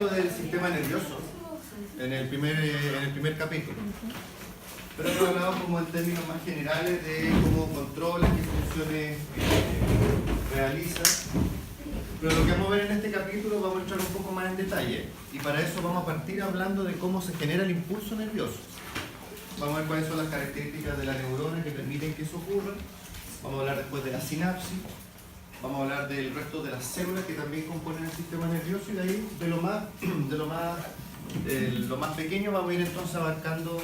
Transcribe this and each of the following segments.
Del sistema nervioso en el primer capítulo, pero hemos hablado como en términos más generales de cómo controla, qué funciones realiza, pero lo que vamos a ver en este capítulo vamos a entrar un poco más en detalle, y para eso vamos a partir hablando de cómo se genera el impulso nervioso. Vamos a ver cuáles son las características de la neurona que permiten que eso ocurra. Vamos a hablar después de la sinapsis. Vamos a hablar del resto de las células que también componen el sistema nervioso, y de ahí, lo más pequeño, vamos a ir entonces abarcando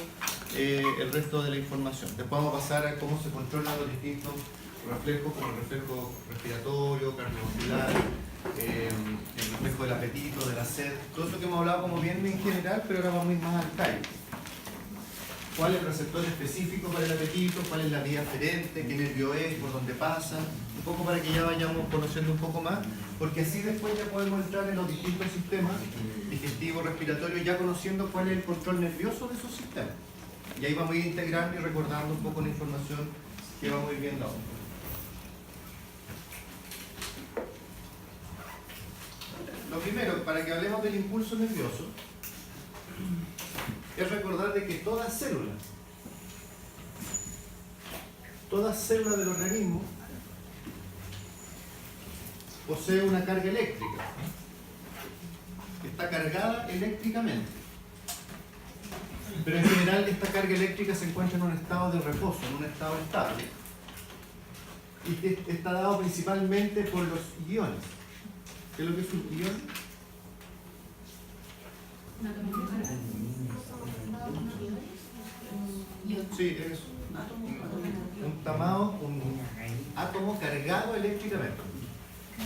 el resto de la información. Después vamos a pasar a cómo se controlan los distintos reflejos, como el reflejo respiratorio, cardiovascular, el reflejo del apetito, de la sed, todo eso que hemos hablado como bien en general, pero ahora vamos a ir más al detalle. ¿Cuál es el receptor específico para el apetito? ¿Cuál es la vía aferente? ¿Qué nervio es? ¿Por dónde pasa? Un poco para que ya vayamos conociendo un poco más, porque así después ya podemos entrar en los distintos sistemas digestivo, respiratorio, ya conociendo cuál es el control nervioso de esos sistemas. Y ahí vamos a ir integrando y recordando un poco la información que vamos a ir viendo ahora. Lo primero, para que hablemos del impulso nervioso, es recordar de que toda célula del organismo posee una carga eléctrica, está cargada eléctricamente, pero en general esta carga eléctrica se encuentra en un estado de reposo, en un estado estable, y que está dado principalmente por los iones. ¿Qué es lo que es un ion? Sí, es un átomo cargado eléctricamente,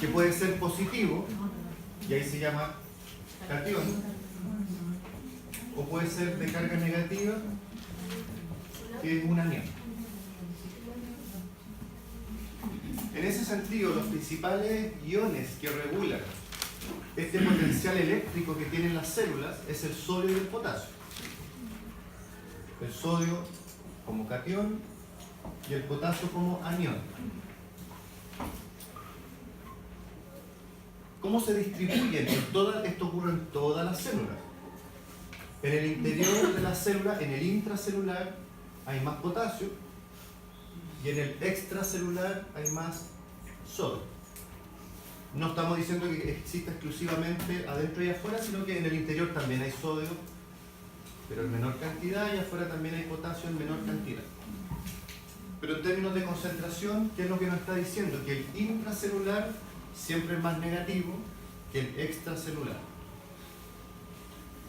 que puede ser positivo, y ahí se llama catión, o puede ser de carga negativa, que es un anión. En ese sentido, los principales iones que regulan este potencial eléctrico que tienen las células es el sodio y el potasio. El sodio como catión y el potasio como anión. ¿Cómo se distribuyen? Esto ocurre en todas las células. En el interior de la célula, en el intracelular, hay más potasio, y en el extracelular hay más sodio. No estamos diciendo que exista exclusivamente adentro y afuera, sino que en el interior también hay sodio, pero en menor cantidad, y afuera también hay potasio en menor cantidad. Pero en términos de concentración, ¿qué es lo que nos está diciendo? Que el intracelular siempre es más negativo que el extracelular.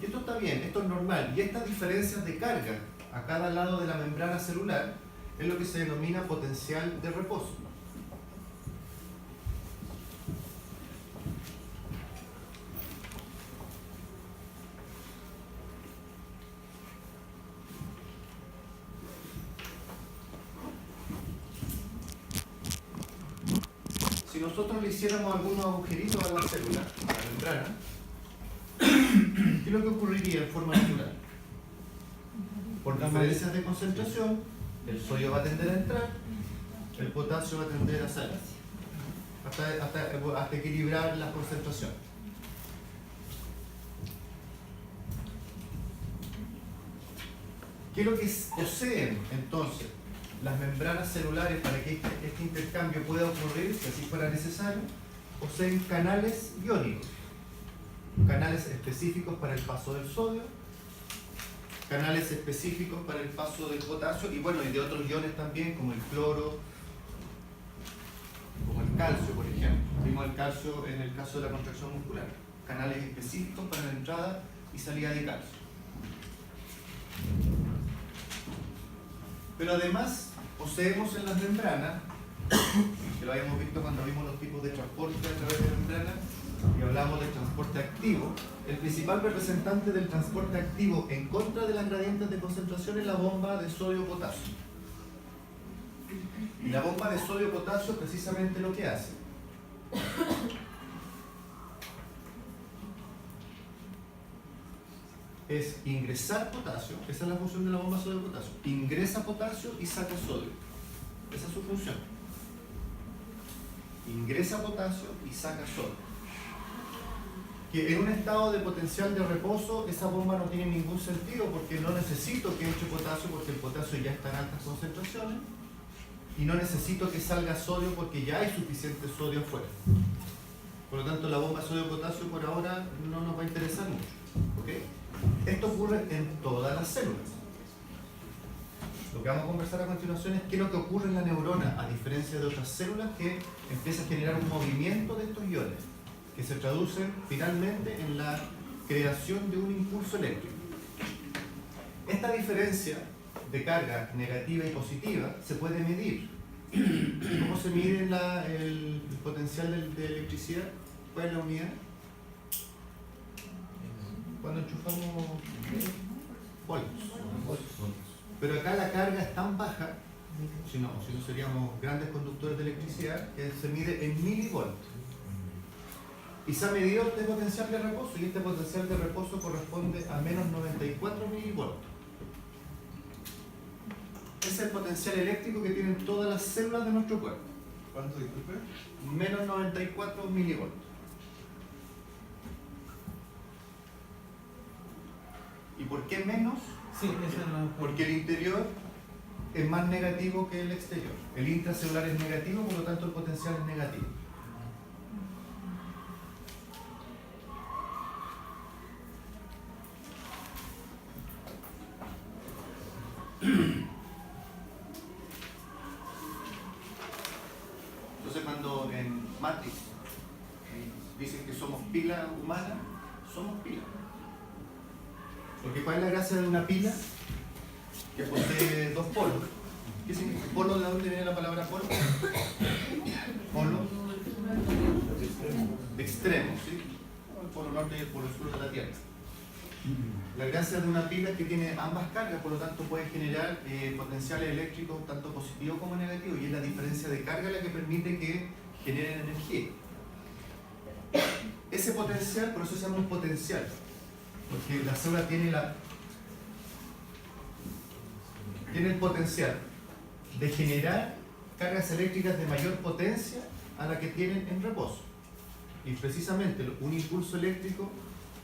Y esto está bien, esto es normal. Y estas diferencias de carga a cada lado de la membrana celular es lo que se denomina potencial de reposo. Si nosotros le hiciéramos algunos agujeritos a la célula, a la membrana, ¿qué es lo que ocurriría en forma natural? Por diferencias de concentración, el sodio va a tender a entrar, el potasio va a tender a salir, hasta equilibrar la concentración. ¿Qué es lo que poseen entonces las membranas celulares para que este intercambio pueda ocurrir, si así fuera necesario? Poseen canales iónicos, canales específicos para el paso del sodio, canales específicos para el paso del potasio, y bueno, y de otros iones también, como el cloro, como el calcio, por ejemplo. Vimos el calcio en el caso de la contracción muscular, canales específicos para la entrada y salida de calcio. Pero además poseemos en las membranas, que lo habíamos visto cuando vimos los tipos de transporte a través de membranas y hablamos del transporte activo, el principal representante del transporte activo en contra de las gradientes de concentración es la bomba de sodio-potasio. Y la bomba de sodio-potasio precisamente lo que hace es ingresar potasio, esa es la función de la bomba sodio-potasio, ingresa potasio y saca sodio, esa es su función. Ingresa potasio y saca sodio. que en un estado de potencial de reposo esa bomba no tiene ningún sentido porque no necesito que entre potasio porque el potasio ya está en altas concentraciones y no necesito que salga sodio porque ya hay suficiente sodio afuera. Por lo tanto, la bomba sodio-potasio por ahora no nos va a interesar mucho. ¿Okay? Esto ocurre en todas las células. Lo que vamos a conversar a continuación es qué es lo que ocurre en la neurona, a diferencia de otras células que empieza a generar un movimiento de estos iones, que se traducen finalmente en la creación de un impulso eléctrico. Esta diferencia de carga negativa y positiva se puede medir. ¿Cómo se mide el potencial de electricidad? ¿Cuál es la unidad? Cuando enchufamos voltios. Pero acá la carga es tan baja, si no seríamos grandes conductores de electricidad, que se mide en milivolts. Y se ha medido este potencial de reposo, y este potencial de reposo corresponde a menos 94 milivolts. Es el potencial eléctrico que tienen todas las células de nuestro cuerpo. ¿Cuánto, disculpe? Menos 94 milivolts. ¿Y por qué menos? Sí, esa es la... Porque el interior es más negativo que el exterior. El intracelular es negativo, por lo tanto el potencial es negativo. Entonces cuando en Matrix dicen que somos pila humana, somos pila. Porque ¿cuál es la gracia de una pila? Que posee dos polos. ¿Qué significa? ¿Polo? ¿De dónde viene la palabra polo? Polo. De extremo, ¿sí? El polo norte y el polo sur de la Tierra. La gracia de una pila es que tiene ambas cargas, por lo tanto puede generar potenciales eléctricos tanto positivos como negativos, y es la diferencia de carga la que permite que generen energía. Ese potencial, por eso se llama un potencial, porque la célula tiene el potencial de generar cargas eléctricas de mayor potencia a la que tienen en reposo. Y precisamente un impulso eléctrico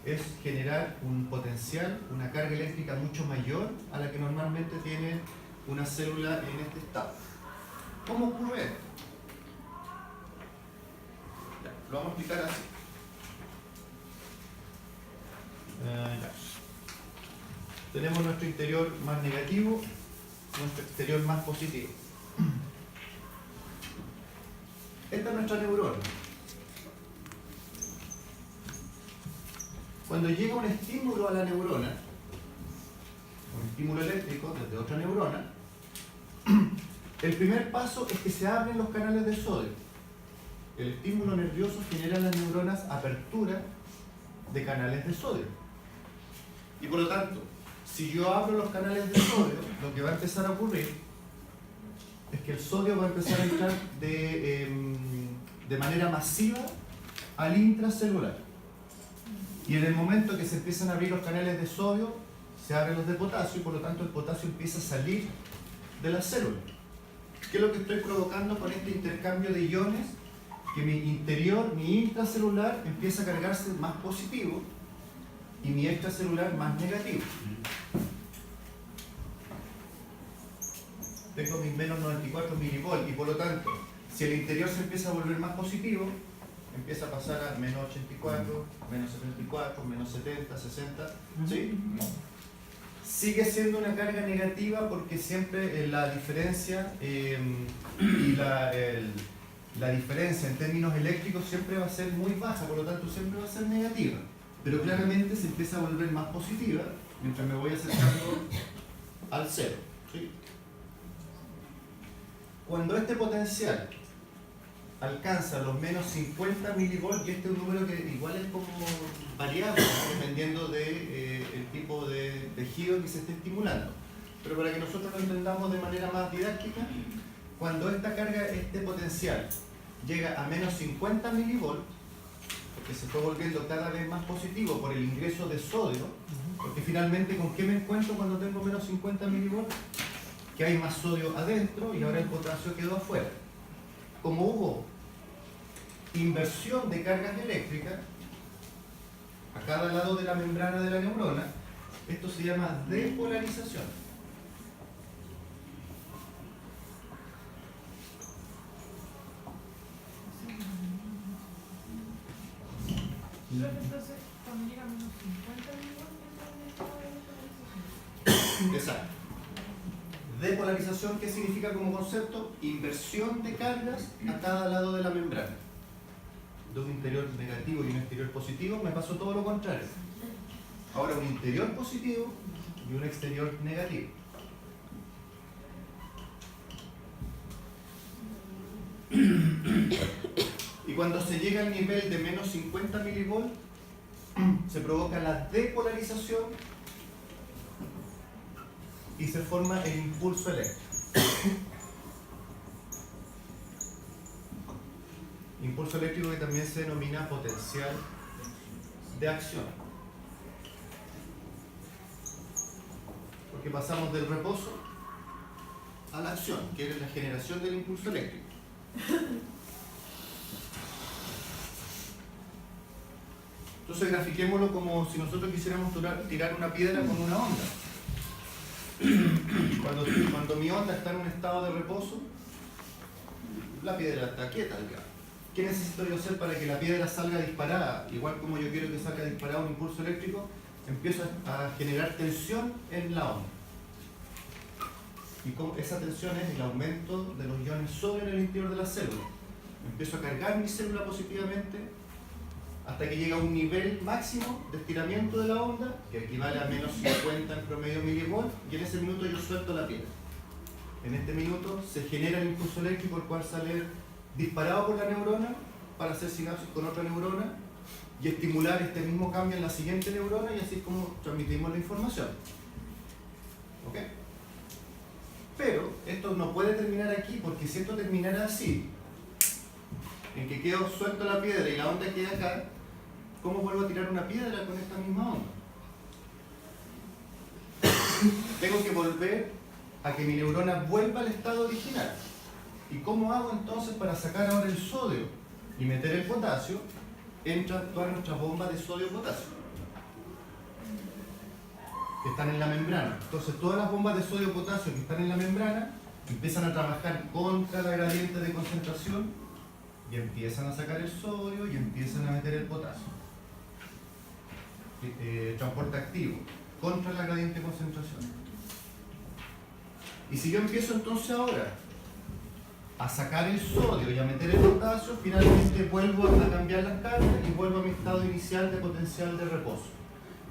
es generar un potencial, una carga eléctrica mucho mayor a la que normalmente tiene una célula en este estado. ¿Cómo ocurre esto? Lo vamos a explicar así. Tenemos nuestro interior más negativo, nuestro exterior más positivo. Esta es nuestra neurona. Cuando llega un estímulo a la neurona, un estímulo eléctrico desde otra neurona, el primer paso es que se abren los canales de sodio. El estímulo nervioso genera en las neuronas apertura de canales de sodio. Y por lo tanto, si yo abro los canales de sodio, lo que va a empezar a ocurrir es que el sodio va a empezar a entrar de manera masiva al intracelular. Y en el momento que se empiezan a abrir los canales de sodio, se abren los de potasio y por lo tanto el potasio empieza a salir de la célula. ¿Qué es lo que estoy provocando con este intercambio de iones? Que mi interior, mi intracelular empieza a cargarse más positivo y mi extracelular más negativo. Tengo mis menos 94 milivolts y por lo tanto, si el interior se empieza a volver más positivo, empieza a pasar a menos 84, menos 74, menos 70, 60, ¿sí? Sigue siendo una carga negativa porque siempre la diferencia y la diferencia en términos eléctricos siempre va a ser muy baja, por lo tanto siempre va a ser negativa. Pero claramente se empieza a volver más positiva mientras me voy acercando al cero, ¿sí? Cuando este potencial alcanza los menos 50 milivolts, y este es un número que igual es como variable, ¿no? Dependiendo del tipo de tejido que se esté estimulando. Pero para que nosotros lo entendamos de manera más didáctica, cuando esta carga, este potencial, llega a menos 50 milivolts, porque se fue volviendo cada vez más positivo por el ingreso de sodio, porque finalmente ¿con qué me encuentro cuando tengo menos 50 milivolts? Que hay más sodio adentro y ahora el potasio quedó afuera. Como hubo inversión de cargas eléctricas, a cada lado de la membrana de la neurona, esto se llama depolarización. Entonces, cuando llega a menos 50 milivolts, Exacto. Depolarización, ¿qué significa como concepto? Inversión de cargas a cada lado de la membrana. De un interior negativo y un exterior positivo me pasó todo lo contrario. Ahora un interior positivo y un exterior negativo. Y cuando se llega al nivel de menos 50 milivolts, se provoca la depolarización y se forma el impulso eléctrico. Impulso eléctrico que también se denomina potencial de acción. Porque pasamos del reposo a la acción, que es la generación del impulso eléctrico. Entonces grafiquémoslo como si nosotros quisiéramos tirar una piedra con una onda. Cuando mi onda está en un estado de reposo, la piedra está quieta, digamos. ¿Qué necesito yo hacer para que la piedra salga disparada? Igual como yo quiero que salga disparado un impulso eléctrico, empiezo a generar tensión en la onda. Y esa tensión es el aumento de los iones sobre en el interior de la célula. Empiezo a cargar mi célula positivamente hasta que llega a un nivel máximo de estiramiento de la onda, que equivale a menos 50 en promedio milivolts, y en ese minuto yo suelto la piedra. En este minuto se genera el impulso eléctrico, el cual sale disparado por la neurona para hacer sinapsis con otra neurona y estimular este mismo cambio en la siguiente neurona, y así es como transmitimos la información. ¿Ok? Pero esto no puede terminar aquí, porque si esto terminara así, en que quedo suelto la piedra y la onda queda acá, ¿cómo vuelvo a tirar una piedra con esta misma onda? Tengo que volver a que mi neurona vuelva al estado original. ¿Y cómo hago entonces para sacar ahora el sodio y meter el potasio? Entran todas nuestras bombas de sodio-potasio que están en la membrana. Entonces todas las bombas de sodio-potasio que están en la membrana empiezan a trabajar contra la gradiente de concentración y empiezan a sacar el sodio y empiezan a meter el potasio. Transporte activo contra la gradiente de concentración. Y si yo empiezo entonces ahora a sacar el sodio y a meter el potasio, finalmente vuelvo a cambiar las cargas y vuelvo a mi estado inicial de potencial de reposo.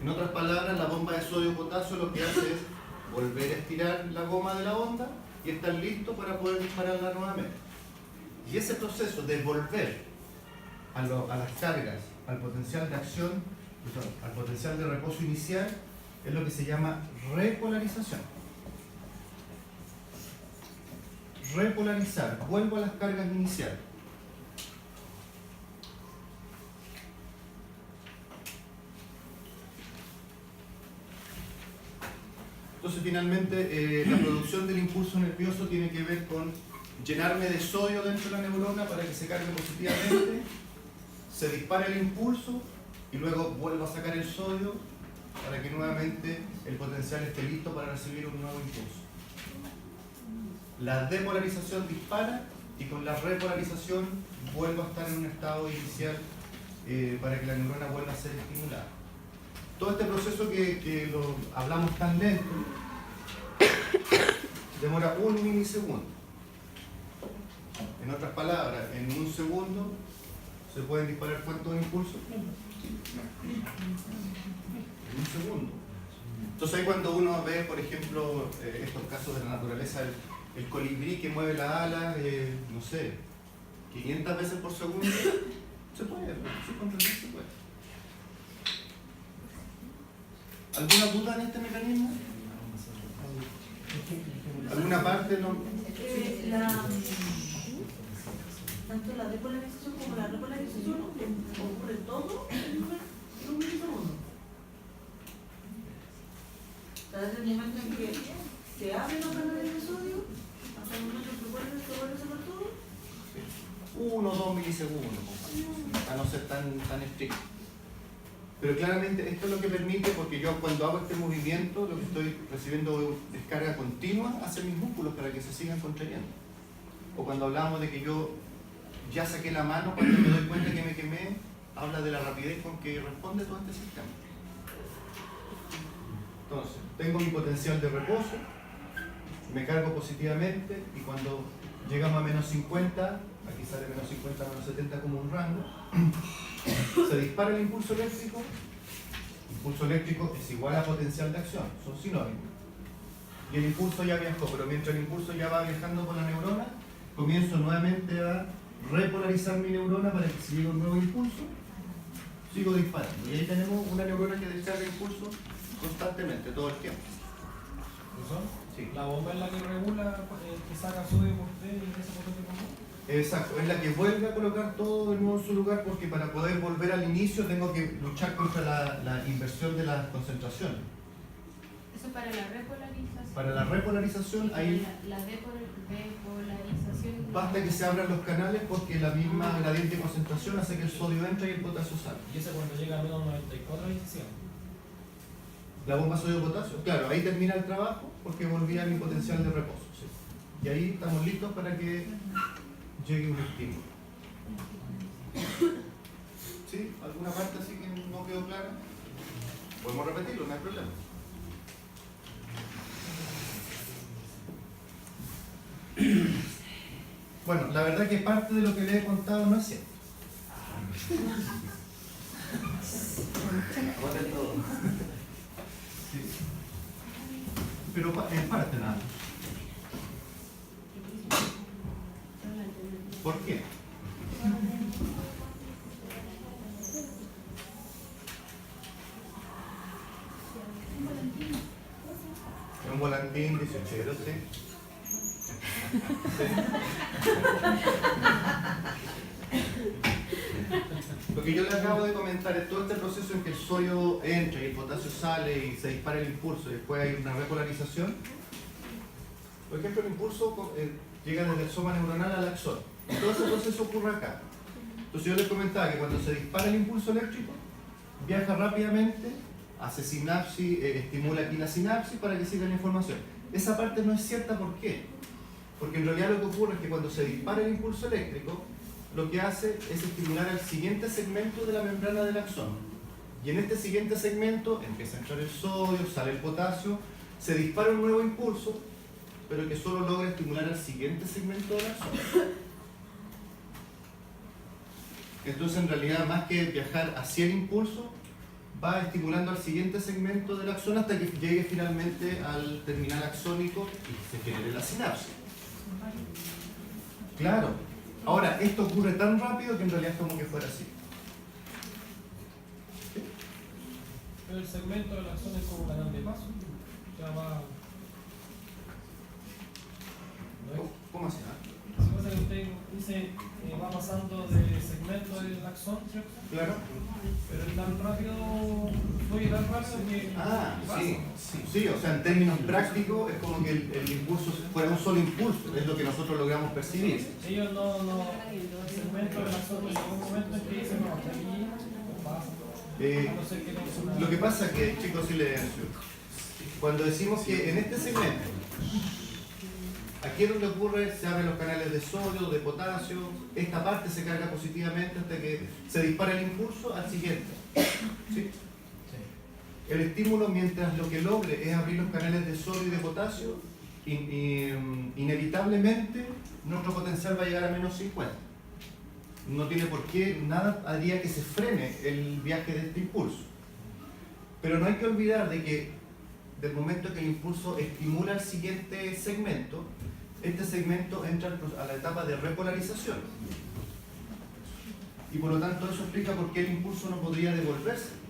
En otras palabras, la bomba de sodio-potasio lo que hace es volver a estirar la goma de la onda y estar listo para poder dispararla nuevamente. Y ese proceso de volver a las cargas, al potencial de acción, al potencial de reposo inicial, es lo que se llama repolarización. Repolarizar, vuelvo a las cargas iniciales. Entonces finalmente la producción del impulso nervioso tiene que ver con llenarme de sodio dentro de la neurona para que se cargue positivamente, se dispare el impulso y luego vuelvo a sacar el sodio para que nuevamente el potencial esté listo para recibir un nuevo impulso. La depolarización dispara y con la repolarización vuelvo a estar en un estado inicial para que la neurona vuelva a ser estimulada. Todo este proceso que lo hablamos tan lento demora 1 milisegundo. En otras palabras, en 1 segundo se pueden disparar cuántos impulsos. En 1 segundo. Entonces ahí cuando uno ve, por ejemplo, estos casos de la naturaleza, el colibrí que mueve las alas, no sé, 500 veces por segundo, se puede, sí, controlar se puede. ¿Alguna duda en este mecanismo? ¿Alguna parte no? Tanto la depolarización como la repolarización ocurre todo en un milisegundo. Desde el momento en que se abren los canales de sodio hasta el momento en que se vuelve a sacar todo. 1 o 2 milisegundos, a no ser tan estricto. Pero claramente esto es lo que permite, porque yo cuando hago este movimiento lo que estoy recibiendo es descarga continua hacia mis músculos para que se sigan contrayendo. O cuando hablamos de que yo ya saqué la mano, cuando me doy cuenta que me quemé, habla de la rapidez con que responde todo este sistema. Entonces, tengo mi potencial de reposo, me cargo positivamente y cuando llegamos a menos 50, aquí sale menos 50, menos 70 como un rango, se dispara el impulso eléctrico. Impulso eléctrico es igual a potencial de acción, son sinónimos. Y el impulso ya viajó, pero mientras el impulso ya va viajando por la neurona, comienzo nuevamente a repolarizar mi neurona para que si llega un nuevo impulso, sigo disparando. Y ahí tenemos una neurona que descarga impulso constantemente, todo el tiempo. ¿Profesor? Sí. La bomba es la que regula, que saca sodio por T y ese potente común. Exacto, es la que vuelve a colocar todo de nuevo en su lugar, porque para poder volver al inicio tengo que luchar contra la inversión de las concentraciones. Eso para la repolarización. Para la repolarización, ahí La depolarización. basta que se abran los canales porque la misma gradiente de concentración hace que el sodio entre y el potasio sale. Y ese cuando llega a menos 94 ahí se cierra. La bomba sodio-potasio, claro, ahí termina el trabajo porque volví a mi potencial de reposo. ¿Sí? Y ahí estamos listos para que llegue un estímulo. ¿Sí? ¿Alguna parte así que no quedó clara? Podemos repetirlo, no hay problema. Bueno, la verdad que parte de lo que le he contado no es cierto. Sí. Pero en parte nada. ¿Por qué? Un volantín 18, sí. Sí. Lo que yo le acabo de comentar es todo este proceso en que el sodio entra y el potasio sale y se dispara el impulso y después hay una repolarización. Por ejemplo, el impulso llega desde el soma neuronal al axón. Todo ese proceso ocurre acá. Entonces yo les comentaba que cuando se dispara el impulso eléctrico, viaja rápidamente, hace sinapsis, estimula aquí la sinapsis para que siga la información. Esa parte no es cierta, ¿por qué? Porque en realidad lo que ocurre es que cuando se dispara el impulso eléctrico, lo que hace es estimular al siguiente segmento de la membrana del axón. Y en este siguiente segmento empieza a entrar el sodio, sale el potasio, se dispara un nuevo impulso, pero que solo logra estimular al siguiente segmento del axón. Entonces en realidad más que viajar hacia el impulso, va estimulando al siguiente segmento del axón hasta que llegue finalmente al terminal axónico y se genere la sinapsis. Claro. Ahora, esto ocurre tan rápido que en realidad es como que fuera así. ¿Sí? Pero el segmento de la zona es como canal de paso. Ya va. ¿Cómo así? Si pasa que usted dice va pasando de segmento del axón, ¿cierto? Claro. Pero es tan rápido, fluye tan rápido que. Sí, o sea, en términos prácticos es como que el impulso fuera un solo impulso, es lo que nosotros logramos percibir. Ellos no. El segmento del axón, en algún momento es que dicen, no, hasta aquí, no pasa. No sé qué cosa. Lo que pasa es que, chicos, silencio. Cuando decimos que en este segmento, aquí es donde ocurre, se abren los canales de sodio, de potasio, esta parte se carga positivamente hasta que se dispara el impulso al siguiente. ¿Sí? El estímulo, mientras lo que logre es abrir los canales de sodio y de potasio, inevitablemente nuestro potencial va a llegar a menos 50. No tiene por qué, nada haría que se frene el viaje de este impulso. Pero no hay que olvidar de que del momento que el impulso estimula el siguiente segmento, este segmento entra a la etapa de repolarización. Y por lo tanto eso explica por qué el impulso no podría devolverse.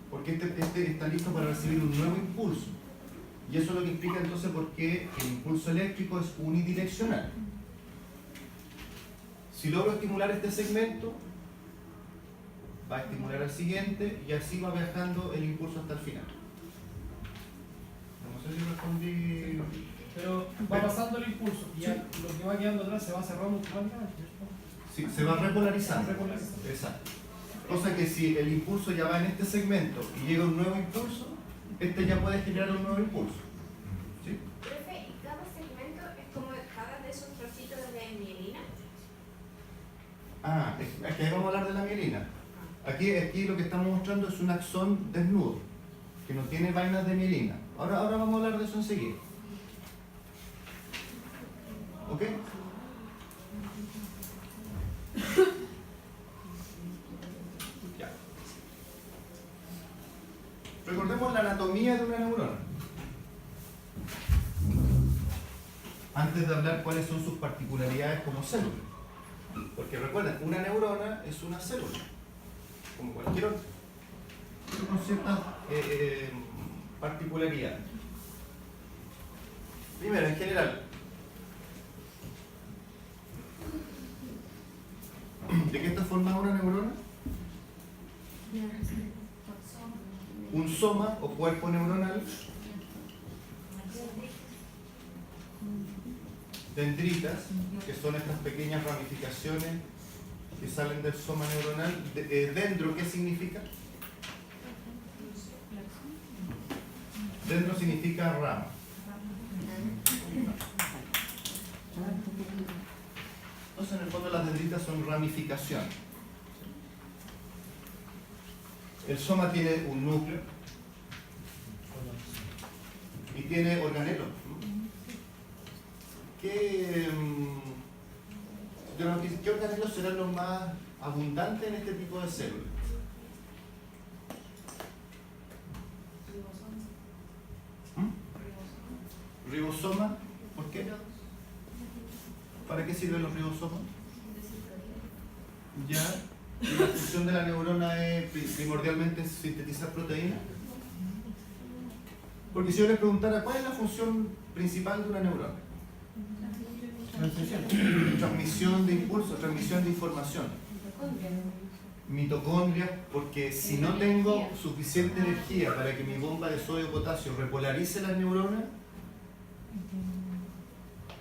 Porque este está listo para recibir un nuevo impulso. Y eso es lo que explica entonces por qué el impulso eléctrico es unidireccional. Si logro estimular este segmento, va a estimular al siguiente y así va viajando el impulso hasta el final. No sé si respondí. Pero va pasando el impulso y ya lo que va quedando atrás se va cerrando rápidamente. Sí, se va repolarizando. Repolarizando. Exacto. Cosa que si el impulso ya va en este segmento y llega un nuevo impulso, este ya puede generar un nuevo impulso. ¿Sí? Profe, ¿y cada segmento es como cada de esos trocitos de mielina? Ah, es que ahí vamos a hablar de la mielina. Aquí lo que estamos mostrando es un axón desnudo, que no tiene vainas de mielina. Ahora vamos a hablar de eso enseguida. ¿Ok? Ya. Recordemos la anatomía de una neurona. Antes de hablar cuáles son sus particularidades como célula. Porque recuerden, una neurona es una célula, como cualquier otra, con ciertas particularidades. Primero, en general, ¿de qué está formada una neurona? Un soma o cuerpo neuronal, dendritas, que son estas pequeñas ramificaciones que salen del soma neuronal. Dendro, ¿qué significa? Dendro significa rama. Entonces, en el fondo, las dendritas son ramificaciones. El soma tiene un núcleo y tiene organelos. ¿Qué organelos serán los más abundantes en este tipo de células? ¿Ribosoma? ¿Por qué? ¿Para qué sirven los ribosomas? Ya. ¿Y la función de la neurona es primordialmente sintetizar proteínas? Porque si yo les preguntara, ¿cuál es la función principal de una neurona? Transmisión de impulsos, transmisión de información. Mitocondrias, porque si no tengo suficiente energía para que mi bomba de sodio-potasio repolarice las neuronas,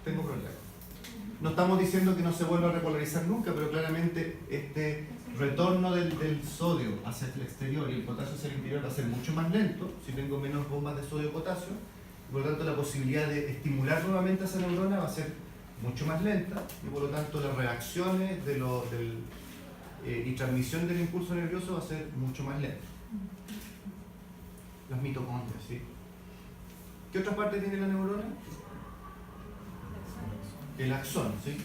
tengo problemas. No estamos diciendo que no se vuelva a repolarizar nunca, pero claramente este retorno del sodio hacia el exterior y el potasio hacia el interior va a ser mucho más lento si tengo menos bombas de sodio-potasio, y por lo tanto la posibilidad de estimular nuevamente a esa neurona va a ser mucho más lenta, y por lo tanto las reacciones y transmisión del impulso nervioso va a ser mucho más lenta. Las mitocondrias, ¿sí? ¿Qué otra parte tiene la neurona? El axón, ¿sí?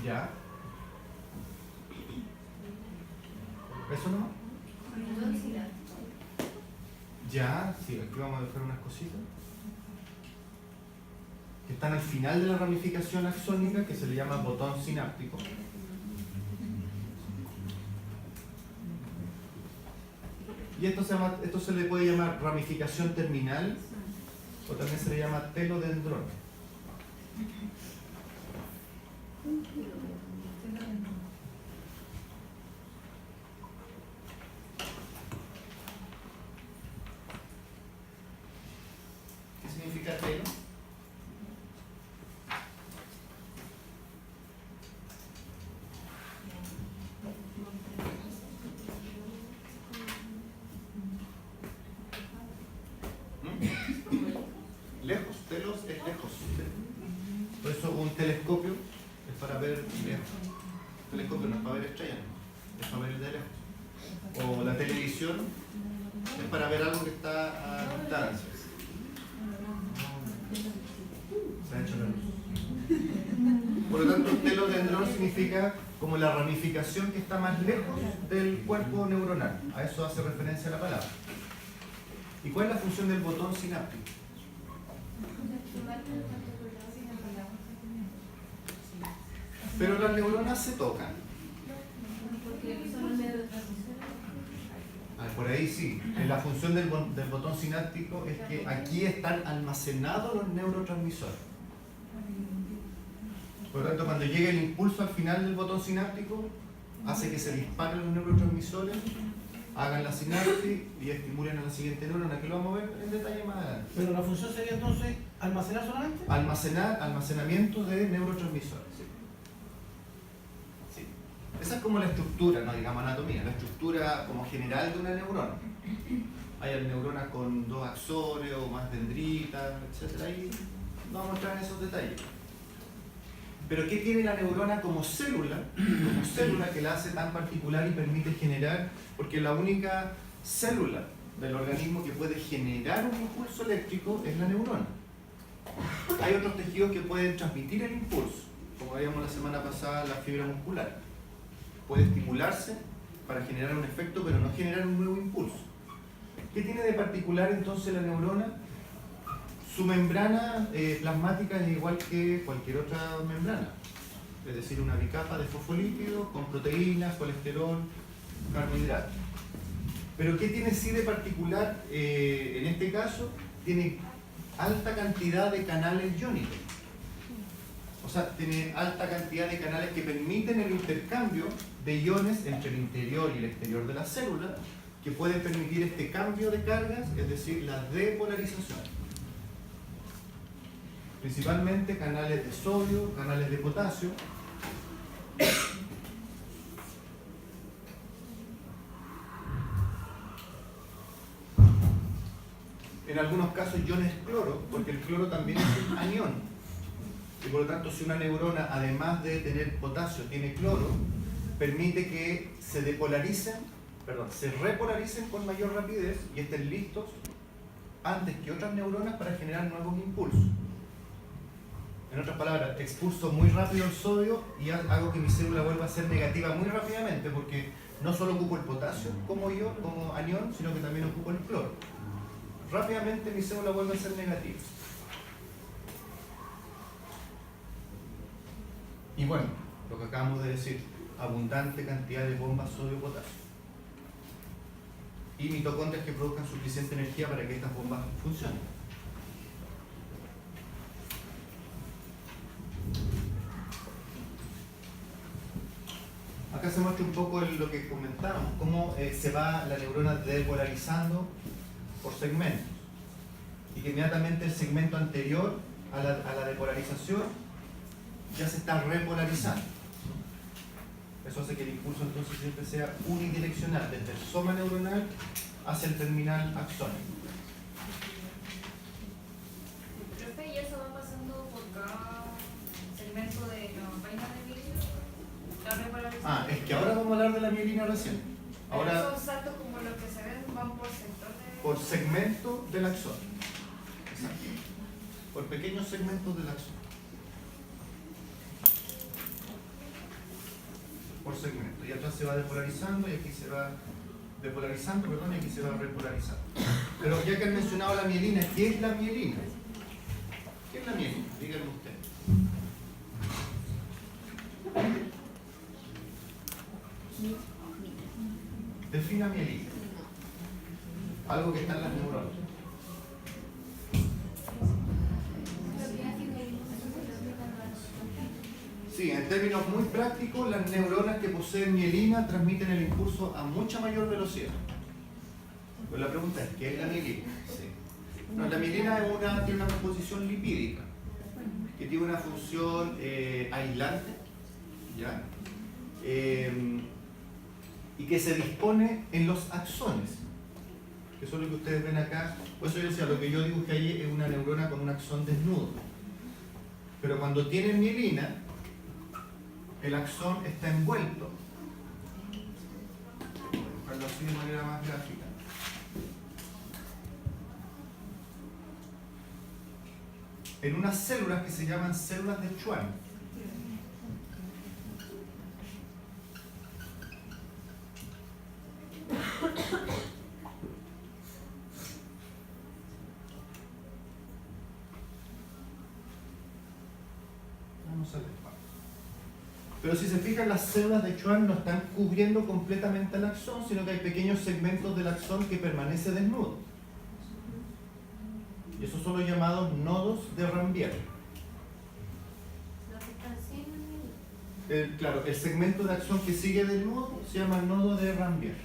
¿Ya? ¿Eso no? Ya, sí, aquí vamos a dejar unas cositas que están al final de la ramificación axónica, que se le llama botón sináptico. Y esto se le puede llamar ramificación terminal, o también se le llama telodendrón. ¿Qué significa telo? Lejos, telos es lejos. Por eso un telescopio es para ver lejos. Un telescopio no es para ver estrellas, es para ver de lejos. O la televisión es para ver algo que está a distancia. Se ha hecho la luz. Por lo tanto, telodendrón significa como la ramificación que está más lejos del cuerpo neuronal. A eso hace referencia la palabra. ¿Y cuál es la función del botón sináptico? Pero las neuronas se tocan. Por ahí sí. La función del botón sináptico es que aquí están almacenados los neurotransmisores. Por lo tanto, cuando llega el impulso al final del botón sináptico, hace que se disparen los neurotransmisores, hagan la sinapsis y estimulen a la siguiente neurona, que lo vamos a ver en detalle más adelante. Pero la función sería entonces almacenar solamente. Almacenamiento de neurotransmisores. Sí. esa es como la estructura, no digamos anatomía, la estructura como general de una neurona. Hay neuronas con 2 axones o más dendritas, etc. Ahí no vamos a entrar en esos detalles. Pero ¿qué tiene la neurona como célula que la hace tan particular y permite generar? Porque la única célula del organismo que puede generar un impulso eléctrico es la neurona. Hay otros tejidos que pueden transmitir el impulso, como veíamos la semana pasada, la fibra muscular. Puede estimularse para generar un efecto, pero no generar un nuevo impulso. ¿Qué tiene de particular entonces la neurona? Su membrana plasmática es igual que cualquier otra membrana, es decir, una bicapa de fosfolípidos con proteínas, colesterol, carbohidratos. Pero ¿qué tiene sí de particular en este caso? Tiene alta cantidad de canales iónicos. O sea, tiene alta cantidad de canales que permiten el intercambio de iones entre el interior y el exterior de la célula, que pueden permitir este cambio de cargas, es decir, la depolarización. Principalmente canales de sodio, canales de potasio. En algunos casos iones cloro, porque el cloro también es un anión. Y por lo tanto, si una neurona, además de tener potasio, tiene cloro, permite que se repolaricen con mayor rapidez y estén listos antes que otras neuronas para generar nuevos impulsos. En otras palabras, expulso muy rápido el sodio y hago que mi célula vuelva a ser negativa muy rápidamente, porque no solo ocupo el potasio como anión, sino que también ocupo el cloro. Rápidamente mi célula vuelve a ser negativa. Y bueno, lo que acabamos de decir, abundante cantidad de bombas sodio-potasio. Y mitocondrias que produzcan suficiente energía para que estas bombas funcionen. Acá se muestra un poco lo que comentábamos, cómo se va la neurona depolarizando por segmentos. Y que inmediatamente el segmento anterior a la depolarización ya se está repolarizando. Eso hace que el impulso entonces siempre sea unidireccional, desde el soma neuronal hacia el terminal axónico. Profe, ¿y eso va pasando por cada segmento de la vaina de mielina? ¿La repolarización? Es que ahora vamos a hablar de la mielina recién. Ahora, esos saltos como los que se ven van por sectores. por segmento del axón. Exacto. Por pequeños segmentos del axón. Por segmento. Y atrás se va depolarizando y aquí se va depolarizando, perdón, y aquí se va repolarizando. Pero ya que han mencionado la mielina, ¿qué es la mielina? ¿Qué es la mielina? Díganme ustedes. Defina mielina. Algo que está en las neuronas. Sí, en términos muy prácticos, las neuronas que poseen mielina transmiten el impulso a mucha mayor velocidad. Pues la pregunta es, ¿qué es la mielina? Sí. No, la mielina tiene una composición lipídica, que tiene una función aislante, ¿ya? Y que se dispone en los axones, que son lo que ustedes ven acá. Por eso yo decía, lo que yo dibujé ahí es una neurona con un axón desnudo. Pero cuando tiene mielina, el axón está envuelto. Voy a buscarlo así de manera más gráfica. En unas células que se llaman células de Schwann. Vamos a ver. Pero si se fijan, las células de Schwann no están cubriendo completamente el axón, sino que hay pequeños segmentos del axón que permanece desnudo. Y esos son los llamados nodos de Ranvier. Claro, el segmento de axón que sigue desnudo se llama nodo de Ranvier.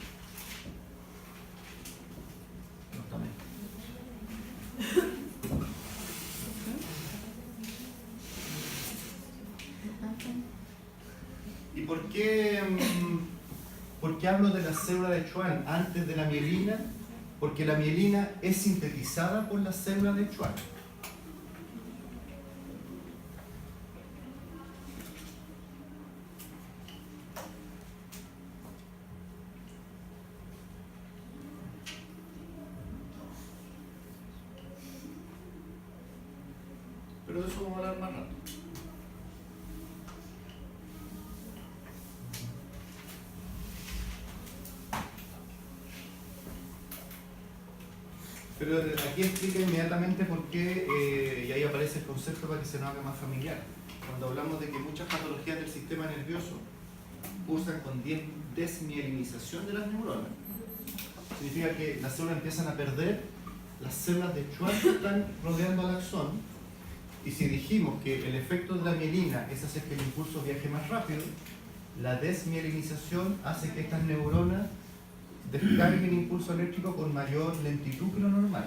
¿Y por qué qué hablo de la célula de Schwann antes de la mielina? Porque la mielina es sintetizada por la célula de Schwann. Pero de eso vamos a hablar más rato. Pero aquí explica inmediatamente por qué, y ahí aparece el concepto para que se nos haga más familiar. Cuando hablamos de que muchas patologías del sistema nervioso cursan con desmielinización de las neuronas, significa que las células empiezan a perder las células de Schwann que están rodeando al axón, y si dijimos que el efecto de la mielina es hacer que el impulso viaje más rápido, la desmielinización hace que estas neuronas descarguen impulso eléctrico con mayor lentitud que lo normal.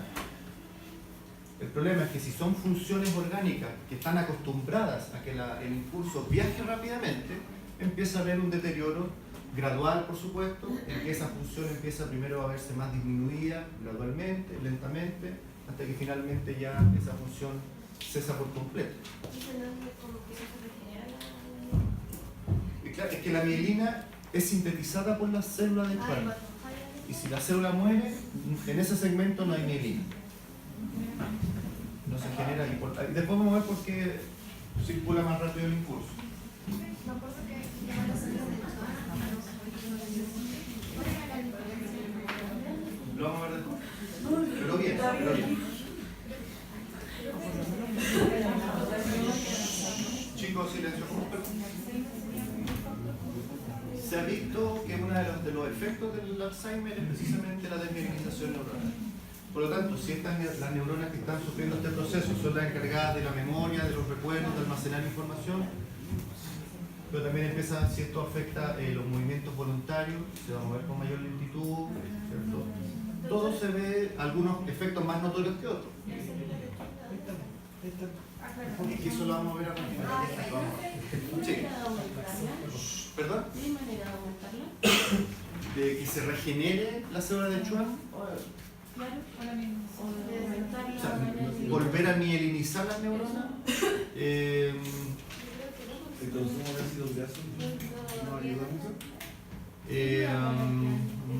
El problema es que si son funciones orgánicas que están acostumbradas a que el impulso viaje rápidamente, empieza a haber un deterioro gradual, por supuesto, en que esa función empieza primero a verse más disminuida gradualmente, lentamente, hasta que finalmente ya esa función cesa por completo. Y claro, es que la mielina es sintetizada por las células de Schwann. Y si la célula muere, en ese segmento no hay mielina. No se genera impulso. Después vamos a ver por qué circula más rápido el impulso. Lo vamos a ver después. Pero bien, pero bien. Chicos, silencio. Se ha visto que uno de los efectos del Alzheimer es precisamente la desmielinización neuronal. Por lo tanto, si las neuronas que están sufriendo este proceso son las encargadas de la memoria, de los recuerdos, de almacenar información, pero también empieza, si esto afecta los movimientos voluntarios, se va a mover con mayor lentitud, ¿cierto? Todo se ve, algunos efectos más notorios que otros. Y que eso lo vamos a ver ahora. Sí. ¿Perdón? ¿Hay manera de aumentarla? De que se regenere la célula de Schwann. Claro, ahora mismo. ¿O de aumentarla? O sea, volver a mielinizar las neuronas. ¿El consumo de ácidos grasos no ayuda mucho?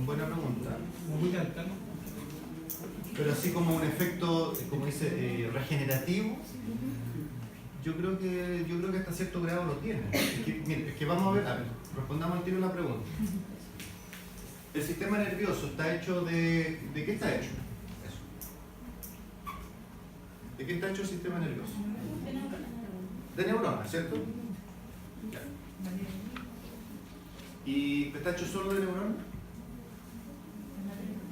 Buena pregunta. Muy cercano. Pero así como un efecto, como dice, regenerativo, yo creo que hasta cierto grado lo tiene. Es que vamos a ver, respondamos al tiro la pregunta. El sistema nervioso está hecho ¿de qué está hecho? Eso. ¿De qué está hecho el sistema nervioso? De neuronas, ¿cierto? Ya. ¿Y está hecho solo de neuronas?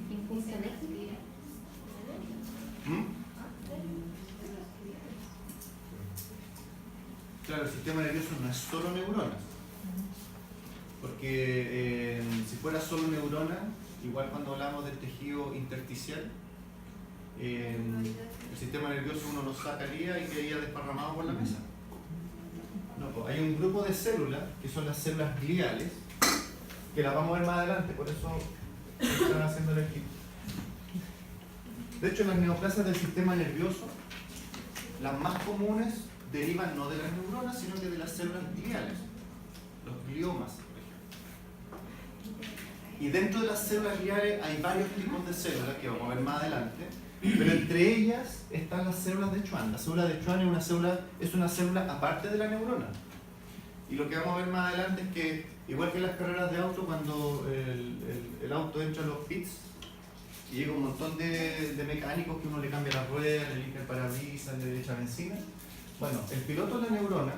Impulso eléctrico. Claro, el sistema nervioso no es solo neuronas, porque si fuera solo neuronas, igual cuando hablamos del tejido intersticial, el sistema nervioso uno lo sacaría y quedaría desparramado por la mesa. No, pues hay un grupo de células, que son las células gliales, que las vamos a ver más adelante, por eso están haciendo el equipo. De hecho, las neoplasias del sistema nervioso, las más comunes, derivan no de las neuronas, sino que de las células gliales, los gliomas, por ejemplo. Y dentro de las células gliales hay varios tipos de células que vamos a ver más adelante, pero entre ellas están las células de Schwann. La célula de Schwann es una célula aparte de la neurona. Y lo que vamos a ver más adelante es que, igual que en las carreras de auto, cuando el auto entra a los pits y llega un montón de mecánicos que uno le cambia las ruedas, le limpia el parabrisas, le echa benzina. Bueno, el piloto es la neurona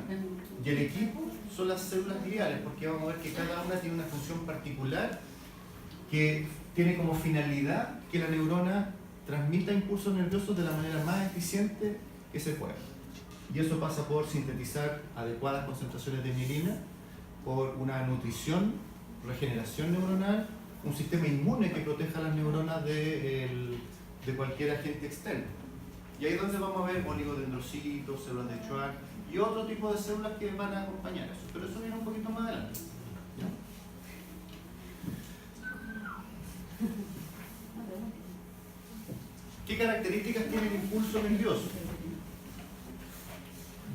y el equipo son las células gliales, porque vamos a ver que cada una tiene una función particular que tiene como finalidad que la neurona transmita impulsos nerviosos de la manera más eficiente que se pueda. Y eso pasa por sintetizar adecuadas concentraciones de mielina, por una nutrición, regeneración neuronal, un sistema inmune que proteja a las neuronas de cualquier agente externo. Y ahí es donde vamos a ver oligodendrocitos, células de Schwann y otro tipo de células que van a acompañar eso. Pero eso viene un poquito más adelante. ¿Ya? ¿Qué características tiene el impulso nervioso?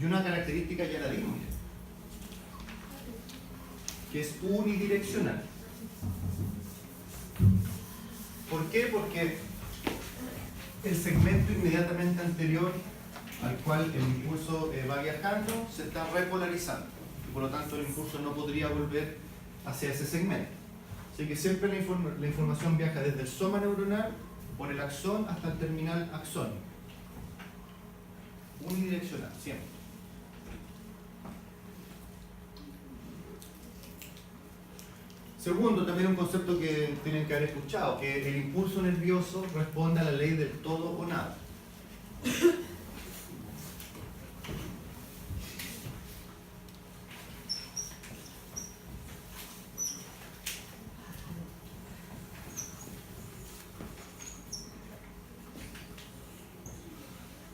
Y una característica ya la dimos, que es unidireccional. ¿Por qué? Porque el segmento inmediatamente anterior al cual el impulso va viajando se está repolarizando y por lo tanto el impulso no podría volver hacia ese segmento. Así que siempre la información viaja desde el soma neuronal por el axón hasta el terminal axónico. Unidireccional, siempre. Segundo, también un concepto que tienen que haber escuchado, que el impulso nervioso responde a la ley del todo o nada.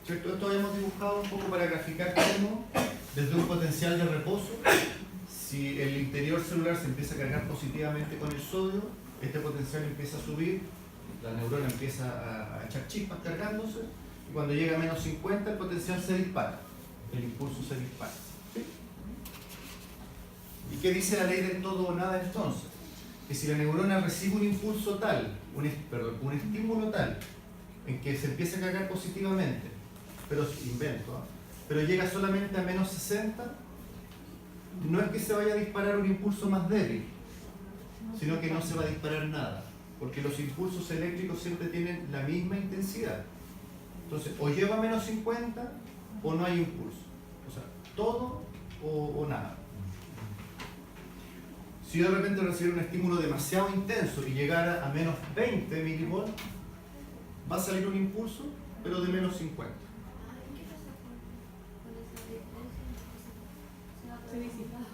¿Cierto? Esto habíamos dibujado un poco para graficar cómo, desde un potencial de reposo, si el interior celular se empieza a cargar positivamente con el sodio, este potencial empieza a subir, la neurona empieza a echar chispas cargándose, y cuando llega a menos 50 el potencial se dispara, el impulso se dispara. ¿Sí? ¿Y qué dice la ley del todo o nada entonces? Que si la neurona recibe un impulso tal, un estímulo tal, en que se empieza a cargar positivamente, pero invento, ¿eh? Pero llega solamente a menos 60, no es que se vaya a disparar un impulso más débil, sino que no se va a disparar nada, porque los impulsos eléctricos siempre tienen la misma intensidad. Entonces, o lleva a menos 50 o no hay impulso. O sea, todo o nada. Si yo de repente recibiera un estímulo demasiado intenso y llegara a menos 20 milivolts, va a salir un impulso, pero de menos 50.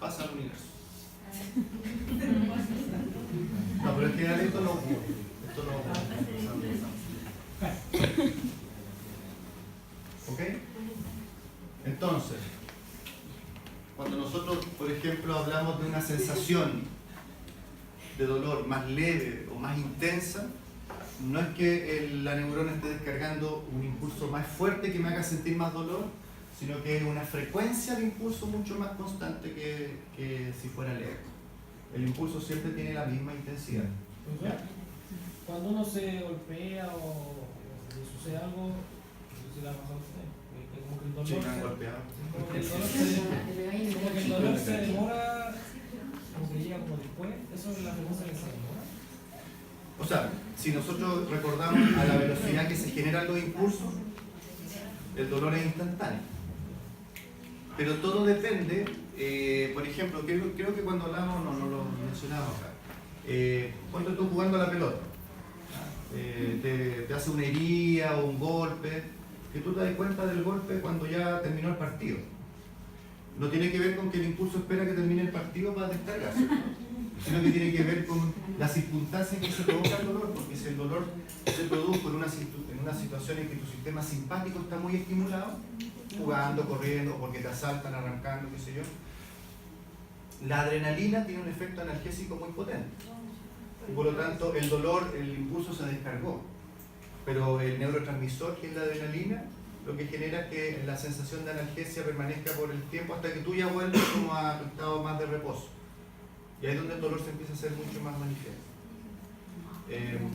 Pasa al universo. No, pero en general esto no ocurre. Esto no ocurre. ¿Ok? Entonces, cuando nosotros, por ejemplo, hablamos de una sensación de dolor más leve o más intensa, no es que la neurona esté descargando un impulso más fuerte que me haga sentir más dolor, sino que es una frecuencia de impulso mucho más constante que si fuera leve. El impulso siempre tiene la misma intensidad. ¿Ya? Cuando uno se golpea o le sucede algo, no sé si le ha pasado a usted, que como que el dolor, Sí, me han golpeado. como que el dolor se demora, como que llega como después, eso es la frecuencia que se demora. O sea, si nosotros recordamos a la velocidad que se generan los impulsos, el dolor es instantáneo. Pero todo depende, por ejemplo, creo que cuando hablamos, no lo mencionamos acá, cuando tú jugando a la pelota, te hace una herida o un golpe, que tú te das cuenta del golpe cuando ya terminó el partido. No tiene que ver con que el impulso espera que termine el partido para descargarse, ¿no? Sino que tiene que ver con las circunstancias en que se provoca el dolor, porque si el dolor se produjo en una situación en que tu sistema simpático está muy estimulado, jugando, corriendo, o porque te asaltan, arrancando, qué sé yo, la adrenalina tiene un efecto analgésico muy potente. Y por lo tanto, el dolor, el impulso se descargó. Pero el neurotransmisor, que es la adrenalina, lo que genera es que la sensación de analgesia permanezca por el tiempo hasta que tú ya vuelves como a tu estado más de reposo. Y ahí es donde el dolor se empieza a hacer mucho más manifiesto.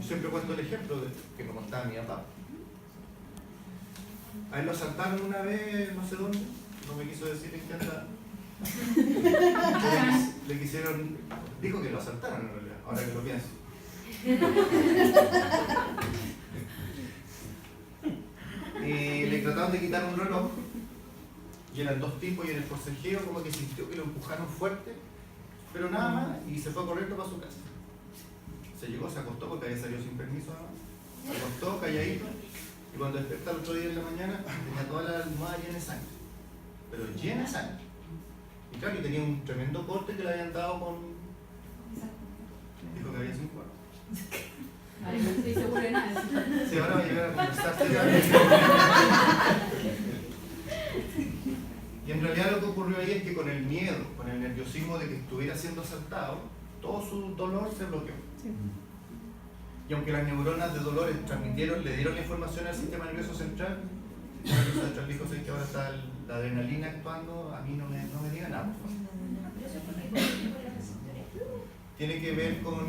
Siempre cuento el ejemplo que me contaba mi papá. A él lo asaltaron una vez, no sé dónde, no me quiso decir en qué andaba. Le quisieron, dijo que lo asaltaron en realidad, ahora que lo pienso. Y le trataron de quitar un reloj, y eran dos tipos, y en el forcejeo como que sintió que lo empujaron fuerte, pero nada más, y se fue corriendo para su casa. Se llegó, se acostó porque había salido sin permiso, ¿no? Se acostó calladito, y cuando despertó el otro día en la mañana tenía toda la almohada llena de sangre, pero llena de sangre. Y claro, que tenía un tremendo corte que le habían dado con... Dijo que había 5 años. Ay, no estoy segura de nada. Sí, ahora va a llegar a conversar. Y en realidad lo que ocurrió ahí es que con el miedo, con el nerviosismo de que estuviera siendo asaltado, todo su dolor se bloqueó. Sí. Y aunque las neuronas de dolor le dieron la información al sistema nervioso central, el sistema nervioso central dijo que ahora está la adrenalina actuando, a mí no me diga nada. Tiene que ver con,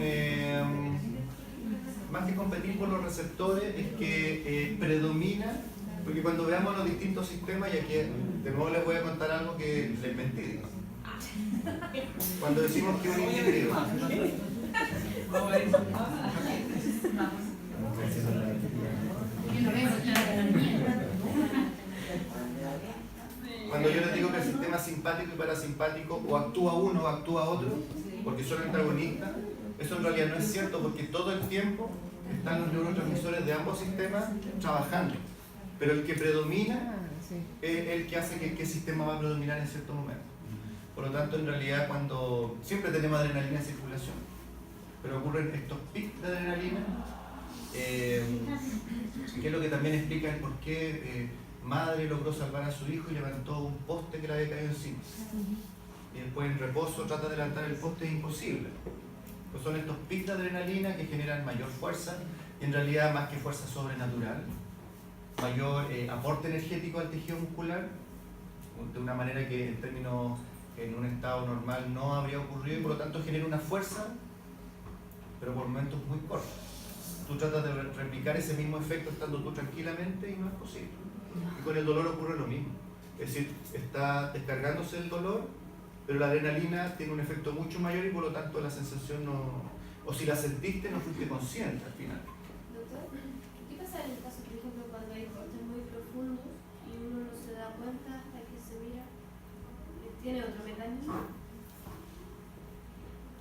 más que competir por los receptores, es que predomina, porque cuando veamos los distintos sistemas, y aquí de nuevo les voy a contar algo que les mentí. Cuando decimos que un individuo, cuando yo les digo que el sistema simpático y parasimpático o actúa uno o actúa otro, porque son antagonistas, eso en realidad no es cierto, porque todo el tiempo están los neurotransmisores de ambos sistemas trabajando, pero el que predomina es el que hace que el sistema va a predominar en cierto momento. Por lo tanto, en realidad, cuando siempre tenemos adrenalina en circulación, pero ocurren estos picos de adrenalina, que es lo que también explica el por qué madre logró salvar a su hijo y levantó un poste que le había caído encima. Y después en reposo trata de levantar el poste, es imposible. Pues son estos picos de adrenalina que generan mayor fuerza, y en realidad más que fuerza sobrenatural, mayor aporte energético al tejido muscular, de una manera que en términos, en un estado normal no habría ocurrido, y por lo tanto genera una fuerza, pero por momentos muy cortos. Tú tratas de replicar ese mismo efecto estando tú tranquilamente y no es posible. Y con el dolor ocurre lo mismo. Es decir, está descargándose el dolor, pero la adrenalina tiene un efecto mucho mayor y por lo tanto la sensación no... O si la sentiste, no fuiste consciente al final. Doctor, ¿qué pasa en el caso, por ejemplo, cuando hay cortes muy profundos y uno no se da cuenta hasta que se mira? ¿Tiene otro mecanismo?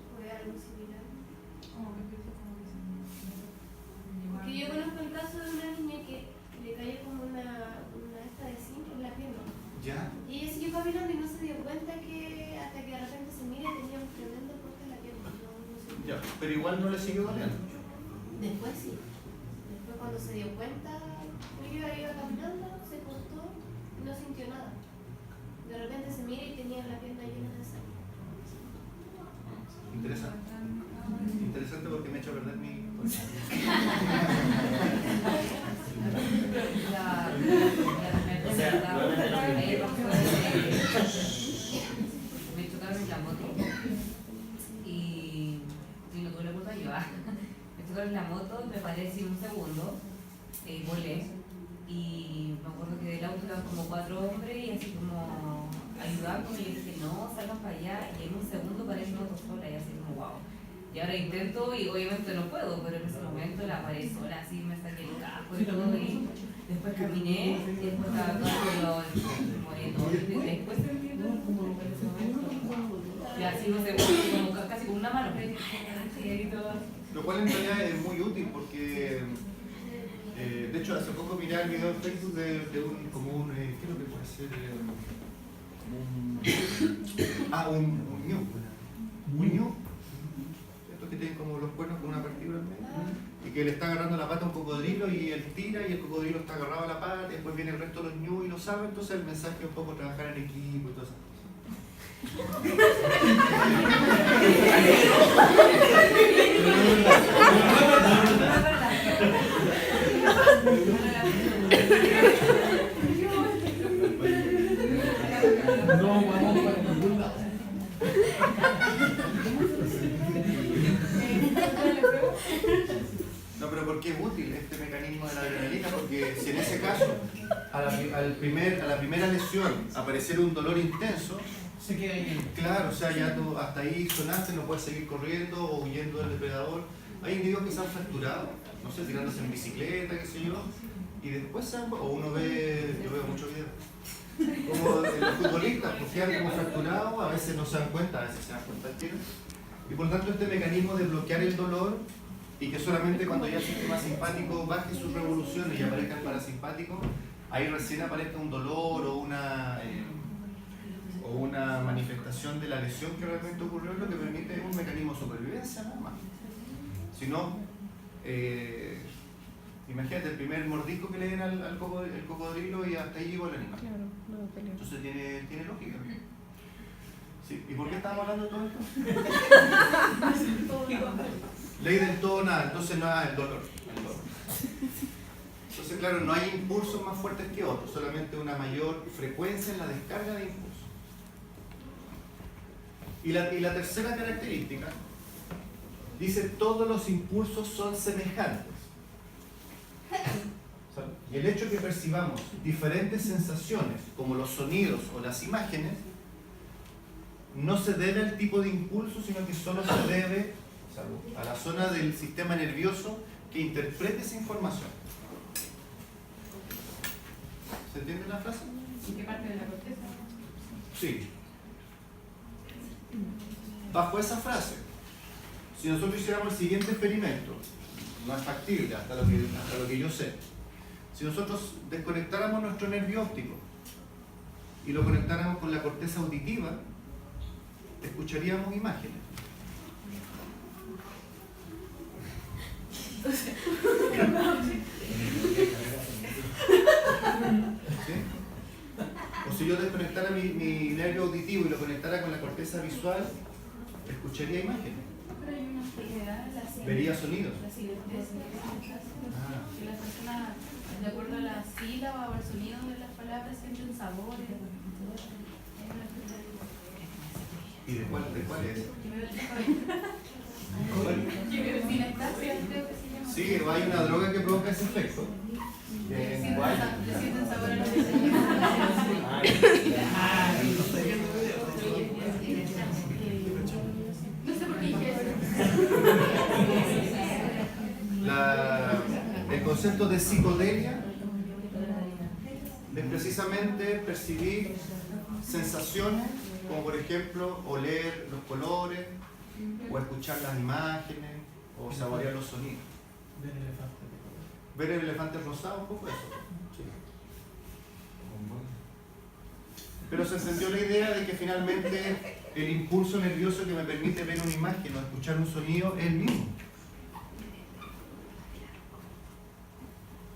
¿O es algo similar? Porque yo conozco el caso de una niña que le cayó como una esta de zinc en la pierna. ¿Ya? Y ella siguió caminando y no se dio cuenta que hasta que de repente se mira y tenía un tremendo corte en la pierna. No se dio Ya, cuenta. pero igual no le siguió doliendo. Después sí. Después cuando se dio cuenta, ella iba caminando, se cortó y no sintió nada. De repente se mira y tenía la pierna llena de sangre. Interesante. Interesante porque me ha hecho perder mi... Me chocaron en la moto y no tuve la culpa yo. Me chocaron en la moto, me paré así un segundo, volé y me acuerdo que del auto eran como 4 hombres y así como ayudándome y dije no, salgan para allá y en un segundo paré mi moto sola y así como wow. Y ahora intento y obviamente no puedo, pero en ese momento la paré sola, así me saqué el casco y todo y después caminé y después estaba todo muriendo y después sentí como en ese momento y así no sé, como casi con una mano y todo. Lo cual en realidad es muy útil porque de hecho hace poco miré el video en Facebook de un, como un, ¿qué es lo que puede ser? Un ñu. Un ñu. Estos que tienen como los cuernos con una partícula en medio. Y que le está agarrando la pata a un cocodrilo y él tira y el cocodrilo está agarrado a la pata y después viene el resto de los ñu y lo sabe, entonces el mensaje es un poco trabajar en equipo y todo eso. No vamos para ningún lado. No, pero ¿por qué es útil este mecanismo de la adrenalina? Porque si en ese caso, a la primera lesión apareciera un dolor intenso, Se queda ahí. claro, o sea, ya tú hasta ahí sonaste, no puedes seguir corriendo o huyendo del depredador. Hay individuos que se han fracturado, no sé, tirándose en bicicleta, qué sé yo, y después se han, o uno ve, yo veo muchos videos, como los futbolistas, pues quedan como fracturados, a veces no se dan cuenta, a veces se dan cuenta al tiro. Y por lo tanto este mecanismo de bloquear el dolor y que solamente cuando ya el sistema simpático baje sus revoluciones y aparezca el parasimpático, ahí recién aparezca un dolor o una manifestación de la lesión que realmente ocurrió, lo que permite un mecanismo de supervivencia nada más. Si no, imagínate el primer mordisco que le den al cocodrilo y hasta ahí llegó el animal. Claro, no peleo. Entonces tiene lógica. Sí. ¿Y por qué estábamos hablando de todo esto? Ley del todo nada, entonces no hay el dolor. Entonces, claro, no hay impulsos más fuertes que otros, solamente una mayor frecuencia en la descarga de impulsos. Y la tercera característica dice: todos los impulsos son semejantes. Y el hecho de que percibamos diferentes sensaciones, como los sonidos o las imágenes, no se debe al tipo de impulso, sino que solo se debe a la zona del sistema nervioso que interprete esa información. ¿Se entiende la frase? ¿En qué parte de la corteza? Sí. Bajo esa frase, si nosotros hiciéramos el siguiente experimento, no es factible hasta lo que yo sé. Si nosotros desconectáramos nuestro nervio óptico y lo conectáramos con la corteza auditiva, escucharíamos imágenes. ¿Sí? O si yo desconectara mi nervio auditivo y lo conectara con la corteza visual, escucharía imágenes. Pero hay una enfermedad, Vería sonidos. la sinestesia, que las personas, de acuerdo a la sílaba o al sonido de las palabras, sienten sabores. ¿Y de cuál es? Sinestesia, creo que se llama. Sí, hay una droga que provoca ese efecto. Le ¿Cuál? sienten sabor a los desayunos. No sé por qué dije eso. El concepto de psicodelia es precisamente percibir sensaciones, como por ejemplo oler los colores, o escuchar las imágenes, o saborear los sonidos. Del elefante. Ver el elefante rosado, un poco eso. Sí. Pero se entendió la idea de que finalmente el impulso nervioso que me permite ver una imagen o escuchar un sonido es el mismo.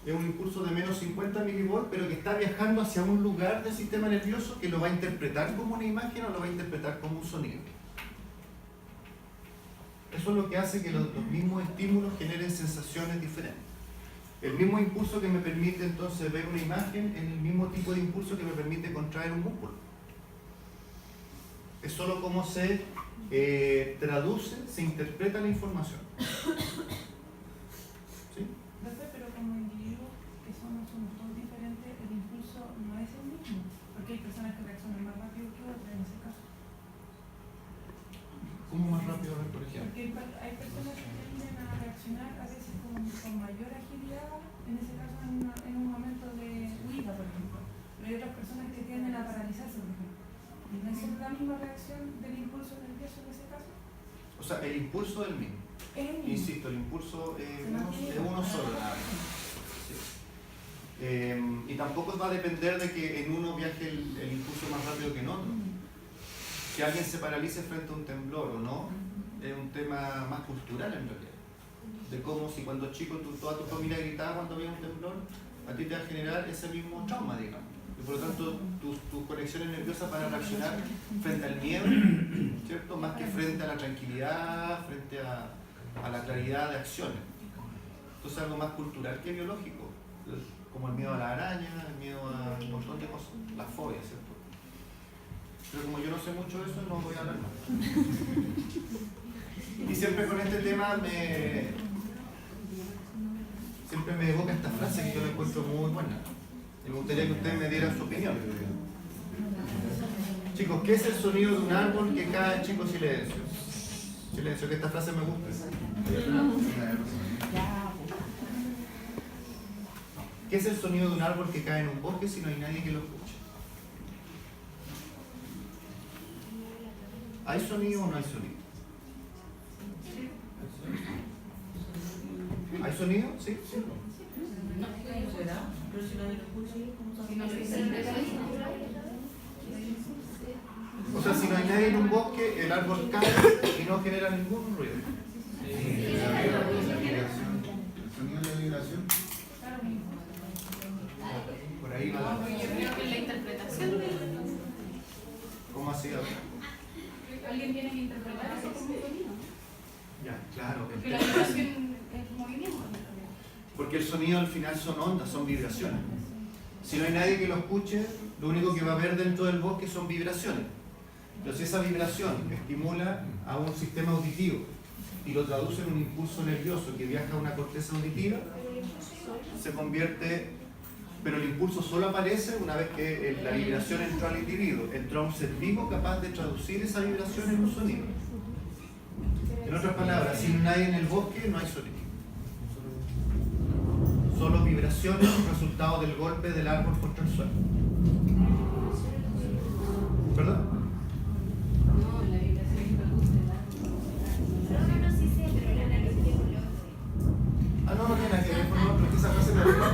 Es un impulso de menos 50 milivolts, pero que está viajando hacia un lugar del sistema nervioso que lo va a interpretar como una imagen o lo va a interpretar como un sonido. Eso es lo que hace que los mismos estímulos generen sensaciones diferentes. El mismo impulso que me permite entonces ver una imagen es el mismo tipo de impulso que me permite contraer un músculo. Es solo cómo se traduce, se interpreta la información. ¿Sí? Pero como individuos que somos todos diferentes, el impulso no es el mismo, porque hay personas que reaccionan más rápido que otras en ese caso. ¿Cómo más rápido a ver, por ejemplo? Porque hay personas que tienden a reaccionar a veces con mayor agilidad, en ese caso en un momento de huida, por ejemplo. Pero hay otras personas que tienden a paralizarse, por ejemplo. ¿Y no es la misma reacción del impulso nervioso en ese caso? O sea, el impulso es el mismo. Es el mismo. Insisto, el impulso es uno solo. Sí. Y tampoco va a depender de que en uno viaje el impulso más rápido que en otro. Que alguien se paralice frente a un temblor o no, es un tema más cultural en realidad. De cómo si cuando chico toda tu familia gritaba cuando había un temblor, a ti te va a generar ese mismo trauma, digamos. Y por lo tanto, tus conexiones nerviosas van a reaccionar frente al miedo, ¿cierto? Más que frente a la tranquilidad, frente a la claridad de acciones. Entonces es algo más cultural que biológico, como el miedo a la araña, el miedo a un montón de cosas, las fobias, ¿cierto? Pero como yo no sé mucho de eso, no voy a hablar más. Y siempre con este tema siempre me evoca esta frase que yo la encuentro muy buena. Y me gustaría que ustedes me dieran su opinión. Chicos, ¿qué es el sonido de un árbol que cae? Chicos, silencio. Silencio, que esta frase me gusta. ¿Qué es el sonido de un árbol que cae en un bosque si no hay nadie que lo escuche? ¿Hay sonido o no hay sonido? ¿Hay sonido? ¿Sí? ¿Sí? Pero si nadie lo escucha, ¿cómo Si no lo dicen, O sea, si no hay nadie en un bosque, el árbol cae y no genera ningún ruido. El sonido de vibración. Por ahí va. yo creo que la interpretación ¿Cómo así? A ver. alguien tiene que interpretar eso como un sonido. Ya, claro. Porque la verdad Porque el sonido al final son ondas, son vibraciones. Si no hay nadie que lo escuche, lo único que va a haber dentro del bosque son vibraciones. Pero si esa vibración estimula a un sistema auditivo y lo traduce en un impulso nervioso que viaja a una corteza auditiva, se convierte, pero el impulso solo aparece una vez que la vibración entró al individuo, entró a un ser vivo capaz de traducir esa vibración en un sonido. En otras palabras, sin nadie en el bosque no hay sonido. Solo vibraciones resultado del golpe del árbol contra el suelo. ¿Perdón? No, la vibración que produce el árbol. No, sí sé, pero la analogía con lo otro. Ah, no tiene nada que ver con lo otro, es que esa frase me arregló.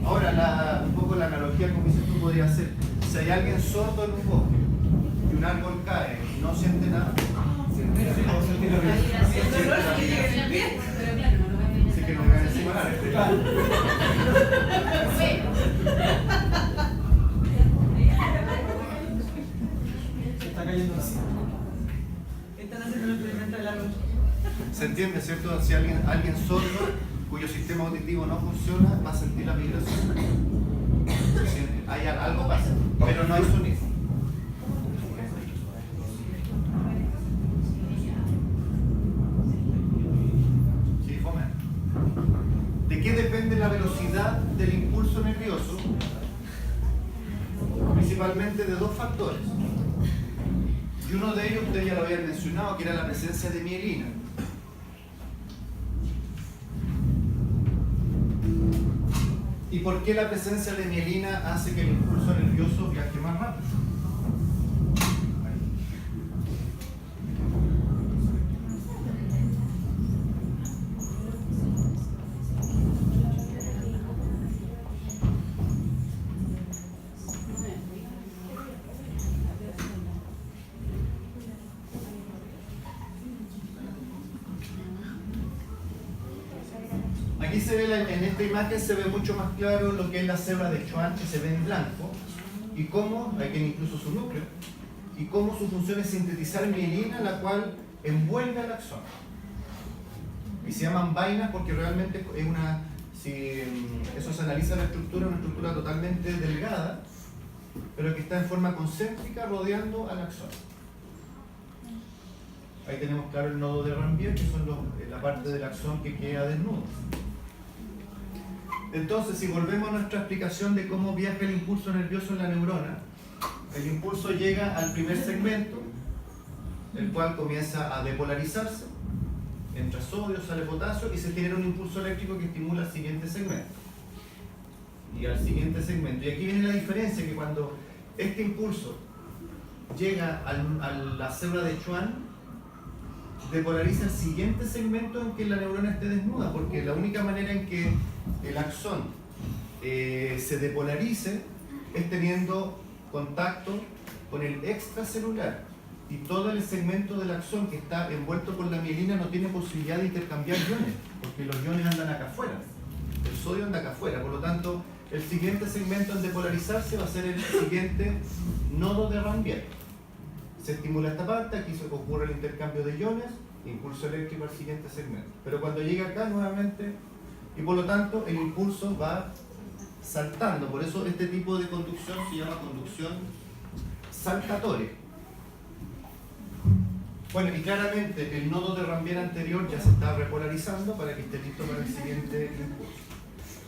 Ahora, un poco la analogía como dices tú podría ser, si hay alguien sordo en un bosque y un árbol cae y no siente nada, así que no me van a encima Se está cayendo así. Están haciendo el experimento del árbol. ¿Se entiende, cierto? Si alguien sordo cuyo sistema auditivo no funciona, va a sentir la vibración. Se siente, algo pasa, pero no hay sonido. ¿Sí, Fome? ¿De qué depende la velocidad del impulso nervioso? Principalmente de dos factores. Y uno de ellos ustedes ya lo habían mencionado, que era la presencia de mielina. ¿Y por qué la presencia de mielina hace que el impulso nervioso viaje más rápido? Aquí se ve, en esta imagen se ve mucho más claro lo que es la célula de Schwann, que se ve en blanco, y cómo, hay que incluso su núcleo, y cómo su función es sintetizar mielina, la cual envuelve al axón. Y se llaman vainas porque realmente es una, si eso se analiza la estructura, una estructura totalmente delgada, pero que está en forma concéntrica rodeando al axón. Ahí tenemos claro el nodo de Ranvier, que son la parte del axón que queda desnudo. Entonces, si volvemos a nuestra explicación de cómo viaja el impulso nervioso en la neurona, el impulso llega al primer segmento, el cual comienza a depolarizarse, entra sodio, sale potasio y se genera un impulso eléctrico que estimula al siguiente segmento. Y al siguiente segmento. Y aquí viene la diferencia, que cuando este impulso llega a la célula de Schwann, depolariza el siguiente segmento en que la neurona esté desnuda, porque la única manera en que el axón se depolarice es teniendo contacto con el extracelular, y todo el segmento del axón que está envuelto por la mielina no tiene posibilidad de intercambiar iones, porque los iones andan acá afuera, el sodio anda acá afuera, por lo tanto el siguiente segmento en depolarizarse va a ser el siguiente nodo de Ranvier. Se estimula esta parte, aquí se ocurre el intercambio de iones, impulso eléctrico al siguiente segmento. Pero cuando llega acá nuevamente, y por lo tanto el impulso va saltando, por eso este tipo de conducción se llama conducción saltatoria. Bueno, y claramente el nodo de Ranvier anterior ya se está repolarizando para que esté listo para el siguiente impulso.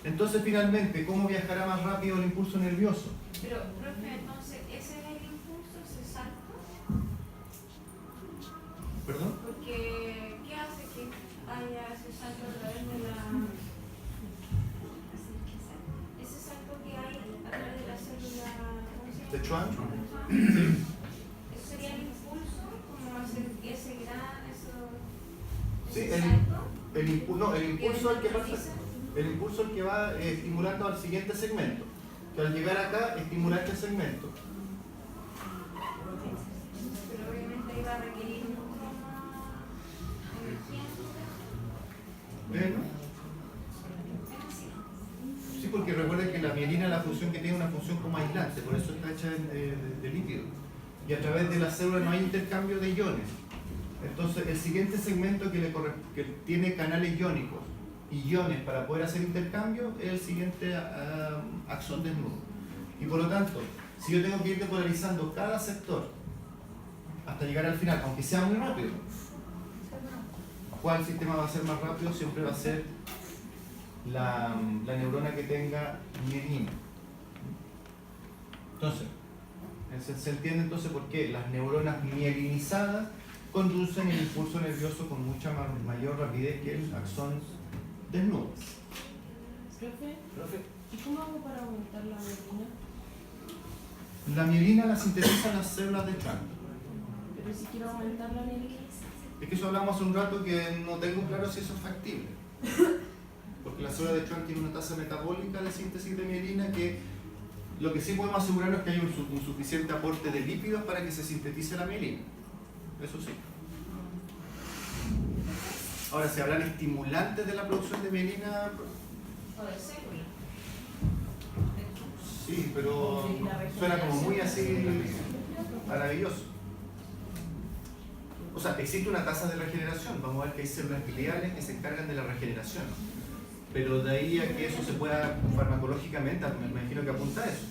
Entonces, finalmente, ¿cómo viajará más rápido el impulso nervioso? Pero, profe, entonces, ¿ese es el impulso, ese salto? ¿Perdón? Porque, ¿qué hace que haya ese salto a través de la... ese salto que hay a través de la célula... ¿cómo se llama? ¿De Schwann? ¿Eso sería el impulso? ¿Como ese gran... Sí, ese salto? el impulso es el que pasa... El impulso es el que va estimulando al siguiente segmento, que al llegar acá estimula este segmento. Pero obviamente iba a requerir mucho más energía. ¿Ven? Sí, porque recuerden que la mielina, la función función que tiene una función como aislante, por eso está hecha de lípido. Y a través de la célula no hay intercambio de iones. Entonces, el siguiente segmento que tiene canales iónicos y iones para poder hacer intercambio es el siguiente axón desnudo. Y por lo tanto, si yo tengo que ir depolarizando cada sector hasta llegar al final, aunque sea muy rápido, ¿cuál sistema va a ser más rápido? Siempre va a ser la neurona que tenga mielina. Entonces, se entiende entonces por qué las neuronas mielinizadas conducen el impulso nervioso con mucha mayor rapidez que el axón desnudo. Profe, ¿y cómo hago para aumentar la mielina? La mielina la sintetizan las células de Schwann. Pero si quiero aumentar la mielina. Es que eso hablamos hace un rato que no tengo claro si eso es factible. Porque la célula de Schwann tiene una tasa metabólica de síntesis de mielina que lo que sí podemos asegurarnos es que hay un suficiente aporte de lípidos para que se sintetice la mielina. Eso sí. Ahora, si hablan estimulantes de la producción de mielina, O de célula. sí, pero suena como muy así maravilloso. O sea, existe una tasa de regeneración. Vamos a ver que hay células gliales que se encargan de la regeneración. Pero de ahí a que eso se pueda farmacológicamente, me imagino que apunta a eso.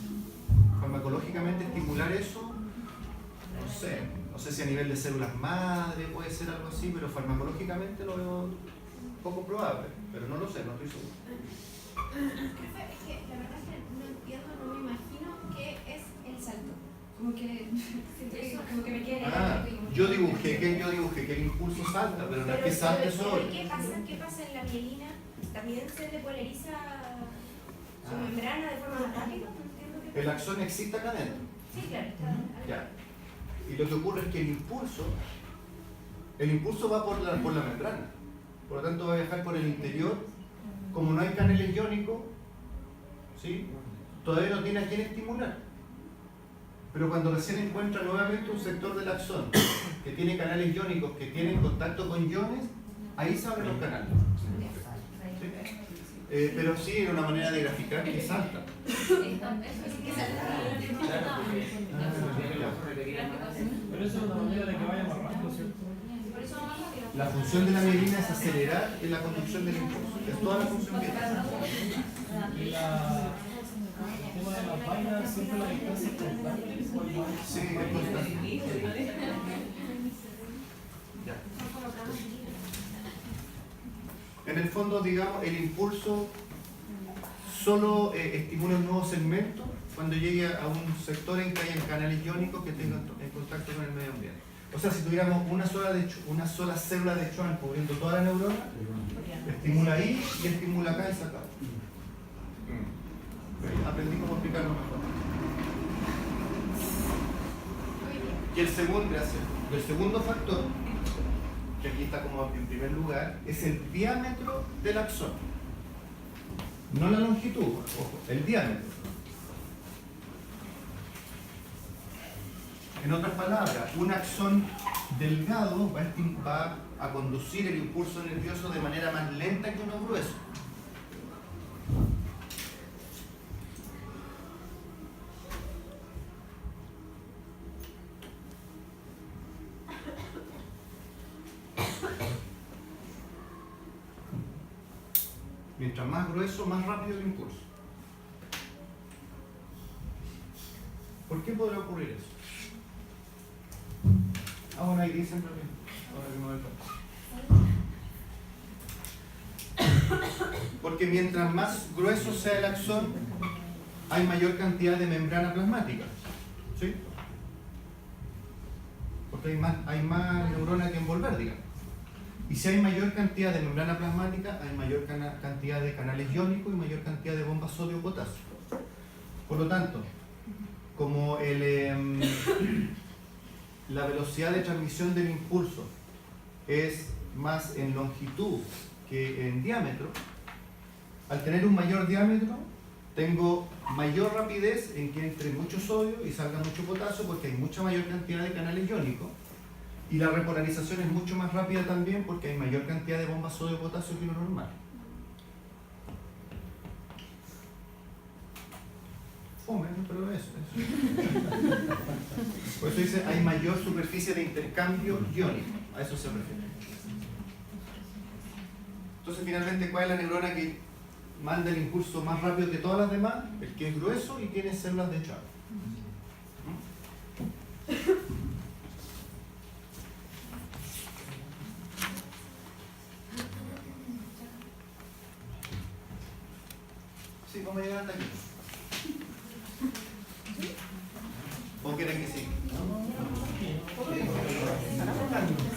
Farmacológicamente estimular eso, no sé si a nivel de células madre puede ser algo así, pero farmacológicamente lo veo poco probable, pero no lo sé, no estoy seguro. Profe, es que la verdad es que no entiendo, no me imagino qué es el salto. Como que como que me queda Yo dibujé que el impulso salta, pero no es que salte solo. ¿Qué pasa en la mielina? ¿También se depolariza su membrana de forma más rápida? No entiendo qué El axón existe acá adentro. Sí, claro, está. Ya. Y lo que ocurre es que el impulso va por la membrana. Por lo tanto va a viajar por el interior. Como no hay canales iónicos, ¿sí? Todavía no tiene a quién estimular. Pero cuando recién encuentra nuevamente un sector del axón que tiene canales iónicos, que tienen contacto con iones, ahí se abren los canales. ¿Sí? Pero sí, era una manera de graficar que salta. Pero eso es una manera de que vaya más rápido, ¿cierto? La función de la mielina es acelerar en la conducción del impulso. Es toda la función que tiene. Y el tema de las vainas, siempre la distancia es constante. Sí, es constante. Ya. En el fondo, digamos, el impulso solo estimula un nuevo segmento cuando llegue a un sector en que haya canales iónicos que tengan en contacto con el medio ambiente. O sea, si tuviéramos una sola célula de Schwann cubriendo toda la neurona, estimula ahí y estimula acá y saca. Aprendí cómo explicarlo mejor. Y el segundo factor, que aquí está como en primer lugar, es el diámetro del axón. No la longitud, ojo, el diámetro. En otras palabras, un axón delgado va a conducir el impulso nervioso de manera más lenta que uno grueso. Mientras más grueso, más rápido el impulso. ¿Por qué podría ocurrir eso? Bueno, ahí dicen también. Ahora que me doy cuenta. Porque mientras más grueso sea el axón, hay mayor cantidad de membrana plasmática. ¿Sí? Porque hay más neuronas que envolver, digamos. Y si hay mayor cantidad de membrana plasmática, hay mayor cantidad de canales iónicos y mayor cantidad de bombas sodio-potasio. Por lo tanto, como la velocidad de transmisión del impulso es más en longitud que en diámetro, al tener un mayor diámetro, tengo mayor rapidez en que entre mucho sodio y salga mucho potasio porque hay mucha mayor cantidad de canales iónicos. Y la repolarización es mucho más rápida también porque hay mayor cantidad de bombas sodio-potasio que lo normal. fome, ¿no? Pero eso. Por eso dice, hay mayor superficie de intercambio iónico. A eso se refiere. Entonces, finalmente, ¿cuál es la neurona que manda el impulso más rápido que todas las demás? El que es grueso y tiene células de Schwann. Sí, vamos a llegar hasta aquí. ¿O quieren que sí? Están hablando.